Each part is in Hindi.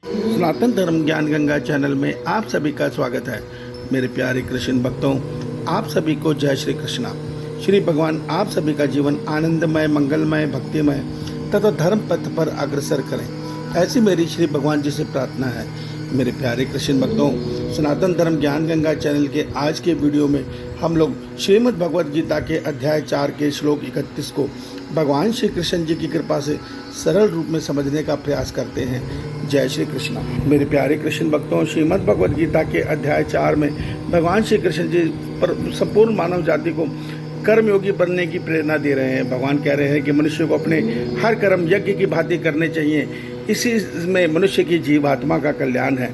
सनातन धर्म ज्ञान गंगा चैनल में आप सभी का स्वागत है। मेरे प्यारे कृष्ण भक्तों, आप सभी को जय श्री कृष्णा। श्री भगवान आप सभी का जीवन आनंदमय, मंगलमय, भक्तिमय तथा धर्म पथ पर अग्रसर करें, ऐसी मेरी श्री भगवान जी से प्रार्थना है। मेरे प्यारे कृष्ण भक्तों, सनातन धर्म ज्ञान गंगा चैनल के आज के वीडियो में हम लोग श्रीमद् भगवद गीता के अध्याय 4 के श्लोक 31 को भगवान श्री कृष्ण जी की कृपा से सरल रूप में समझने का प्रयास करते हैं। जय श्री कृष्णा। मेरे प्यारे कृष्ण भक्तों, श्रीमद् भगवद गीता के अध्याय 4 में भगवान श्री कृष्ण जी पर संपूर्ण मानव जाति को कर्मयोगी बनने की प्रेरणा दे रहे हैं। भगवान कह रहे हैं कि मनुष्य को अपने हर कर्म यज्ञ की भांति करने चाहिए, इसी में मनुष्य की जीवात्मा का कल्याण है।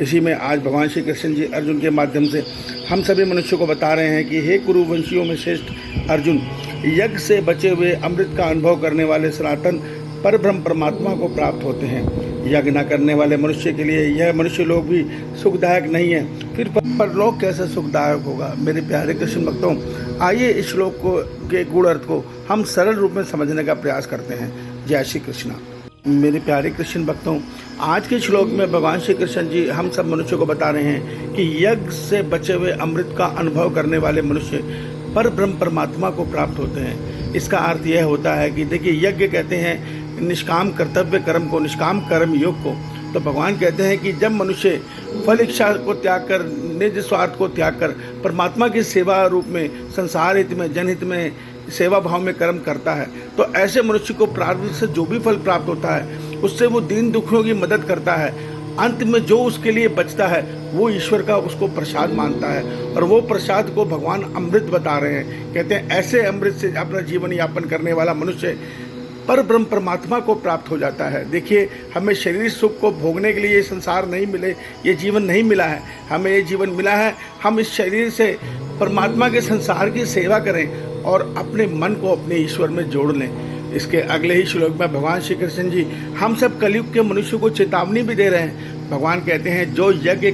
इसी में आज भगवान श्री कृष्ण जी अर्जुन के माध्यम से हम सभी मनुष्यों को बता रहे हैं कि हे कुरुवंशियों में श्रेष्ठ अर्जुन, यज्ञ से बचे हुए अमृत का अनुभव करने वाले सनातन परब्रह्म परमात्मा को प्राप्त होते हैं। यज्ञ न करने वाले मनुष्य के लिए यह मनुष्य लोग भी सुखदायक नहीं है, फिर परलोक कैसे सुखदायक होगा। मेरे प्यारे कृष्ण भक्तों, आइए इस श्लोक को के गूढ़ अर्थ को हम सरल रूप में समझने का प्रयास करते हैं। जय श्री कृष्णा। मेरे प्यारे कृष्ण भक्तों, आज के श्लोक में भगवान श्री कृष्ण जी हम सब मनुष्यों को बता रहे हैं कि यज्ञ से बचे हुए अमृत का अनुभव करने वाले मनुष्य पर ब्रह्म परमात्मा को प्राप्त होते हैं। इसका अर्थ यह होता है कि देखिए, यज्ञ कहते हैं निष्काम कर्तव्य कर्म को, निष्काम कर्म योग को। तो भगवान कहते हैं कि जब मनुष्य फल इच्छा को त्याग कर, निज स्वार्थ को त्याग कर परमात्मा की सेवा रूप में, संसार हित में, जनहित में, सेवा भाव में कर्म करता है, तो ऐसे मनुष्य को प्रारब्ध से जो भी फल प्राप्त होता है उससे वो दीन दुखियों की मदद करता है। अंत में जो उसके लिए बचता है वो ईश्वर का उसको प्रसाद मानता है, और वो प्रसाद को भगवान अमृत बता रहे हैं। कहते हैं ऐसे अमृत से अपना जीवन यापन करने वाला मनुष्य पर ब्रह्म परमात्मा को प्राप्त हो जाता है। देखिए, हमें शरीर सुख को भोगने के लिए ये संसार नहीं मिले, ये जीवन नहीं मिला है। हमें ये जीवन मिला है, हम इस शरीर से परमात्मा के संसार की सेवा करें और अपने मन को अपने ईश्वर में जोड़ लें। इसके अगले ही श्लोक में भगवान श्री कृष्ण जी हम सब कलयुग के मनुष्य को चेतावनी भी दे रहे हैं। भगवान कहते हैं, जो यज्ञ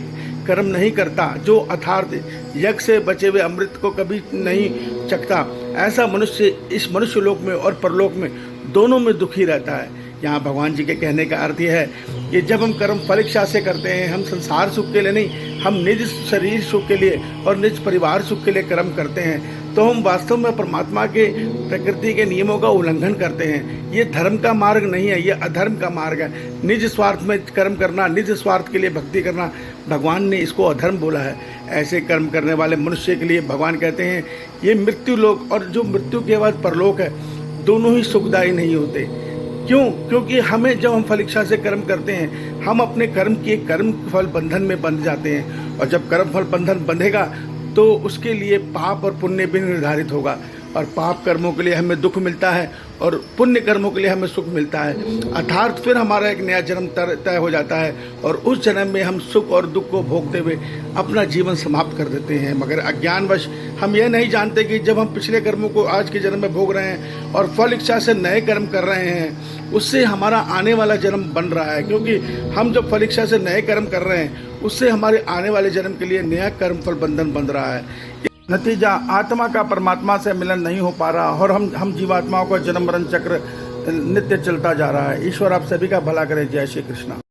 कर्म नहीं करता, जो अर्थात यज्ञ से बचे हुए अमृत को कभी नहीं चखता, ऐसा मनुष्य इस मनुष्य लोक में और परलोक में दोनों में दुखी रहता है। यहाँ भगवान जी के कहने का अर्थ यह है कि जब हम कर्म फल इच्छा से करते हैं, हम संसार सुख के लिए नहीं, हम निज शरीर सुख के लिए और निज परिवार सुख के लिए कर्म करते हैं, तो हम वास्तव में परमात्मा के प्रकृति के नियमों का उल्लंघन करते हैं। ये धर्म का मार्ग नहीं है, ये अधर्म का मार्ग है। निज स्वार्थ में कर्म करना, निज स्वार्थ के लिए भक्ति करना, भगवान ने इसको अधर्म बोला है। ऐसे कर्म करने वाले मनुष्य के लिए भगवान कहते हैं ये मृत्यु लोक और जो मृत्यु के बाद परलोक है, दोनों ही सुखदायी नहीं होते। क्यों? क्योंकि हमें जब हम फल इच्छा से कर्म करते हैं, हम अपने कर्म के कर्म फल बंधन में बंध जाते हैं, और जब कर्म फल बंधन बंधेगा तो उसके लिए पाप और पुण्य भी निर्धारित होगा, और पाप कर्मों के लिए हमें दुख मिलता है और पुण्य कर्मों के लिए हमें सुख मिलता है। अर्थात फिर हमारा एक नया जन्म तय हो जाता है, और उस जन्म में हम सुख और दुख को भोगते हुए अपना जीवन समाप्त कर देते हैं। मगर अज्ञानवश हम यह नहीं जानते कि जब हम पिछले कर्मों को आज के जन्म में भोग रहे हैं और फल इच्छा से नए कर्म कर रहे हैं, उससे हमारा आने वाला जन्म बन रहा है। क्योंकि हम जब फल इच्छा से नए कर्म कर रहे हैं, उससे हमारे आने वाले जन्म के लिए नया कर्म फल बंधन बन रहा है। नतीजा, आत्मा का परमात्मा से मिलन नहीं हो पा रहा, और हम जीवात्माओं का जन्म मरण चक्र नित्य चलता जा रहा है। ईश्वर आप सभी का भला करे। जय श्री कृष्ण।